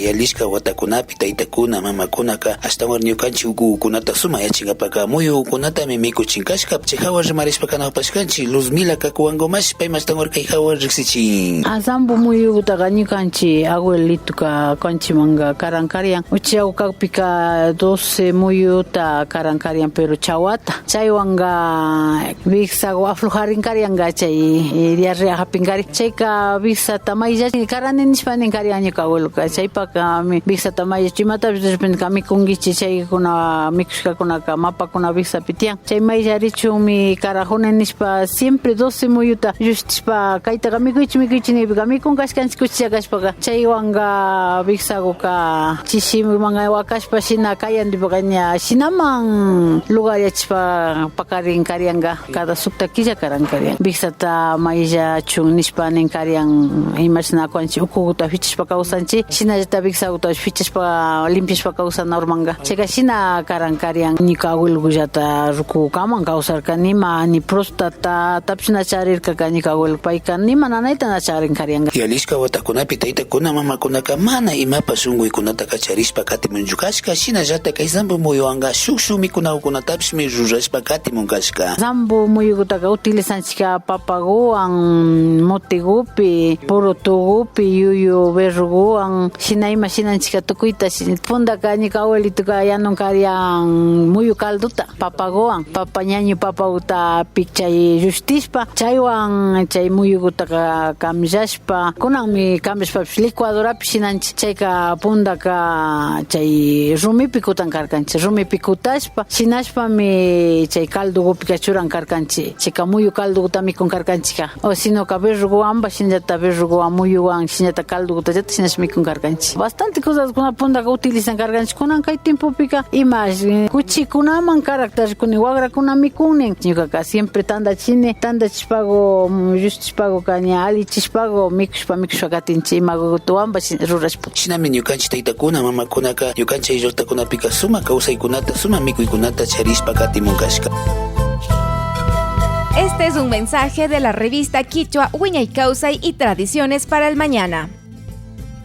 yalishka watakunapi taytakuna mamakunaka ashtawan ñukanchik ukukunata suma yachingapaka muyukunata mikuchin kashka chay hawa rimarishpa kanawpashkanchik Luzmila kakuwangomash payma ashtawan kay hawa riksichin azambu muyukutaqa ñukanchik abuelituka kanchimanga karankaryan uchiawkapika 12 muyuta karankaryan pero chawata chaywanga viksago aflujarinkaryanqa chay diarrea hapinkari chayka viksata mayllachin karani nishpanin karyan ñuka abueluka chaypaka viksata mayllachi imatapish de repente mikunkichik chaykuna mikushkakunaka mapakuna viksapi tiyan chay mayllarichunmi karajuni nishpa siempre 12 muyuta llushtishpa kaytaqa mikuychi nipika mikunkashkanchik kuchichakashpaka chaywanga viksagoka chishimanga wakashpa shina kayandipaka ña shinaman lugar yachishpa pakarin karyanqa cada sukta killa karankaryan viksata mayllachun nishpa ninkaryan imashinakuanchik ukukuta fichishpa kawsanchik shinallata viksaguta fichishpa limpiashpa kawsanurmanga chayka shina karankaryan ñuka abuelukullata rukukaman kawsarka nima ni prostata tapish na charirkaka ñuka abuelu payka nima nanayta na charinkaryanqa yalishka watakunapi taytakuna mamakunaka mana imapas shunquykunata kacharishpa katimunchukashka shinallata kay zambu muyuwanqa shuk mikunakunatapishmi rurashpa katimunkashka zambu muyukutaka utilizanchika papaguwan motigupi purutugupi yuyu berruguwan shina ima shinanchika tukuyta fundaka ñuka abuelituka yanunkaryan muyu calduta papaguwan papa ñañu papaguta pikchay llustishpa chaywan chay muyukutaka kamllashpa kunanmi kamllashpapish licuadorapi shinanchik chayka pundaka chay rumipi kutan karkanchik rumipi kutashpa shinashpami chay caldugupi churan karkanchik chayka muyu calduguta mikun karkanchika o sinoka berruguwanpa shinallata berruguwan muyuwan shinallata caldugutallata shinash mikun karkanchik bastante cosas kuna pundaka utilizan karkanchik kunan kay tiempopika ima kuchikunaman karaktarikuni wagrakuna mikunin ñukaka siempre tandachishpago llushchishpago kaña alichishpago mikushpa katinchik imagutuwanpa rurashpa shinami ñukanchik taytakuna mamakunaka ñukanchik llaqtakunapika suma kawsaykunata suma mikuykunata charishpa katimunkashka. Este es un mensaje de la revista Quichua Wiñay Kausay y Tradiciones para el Mañana.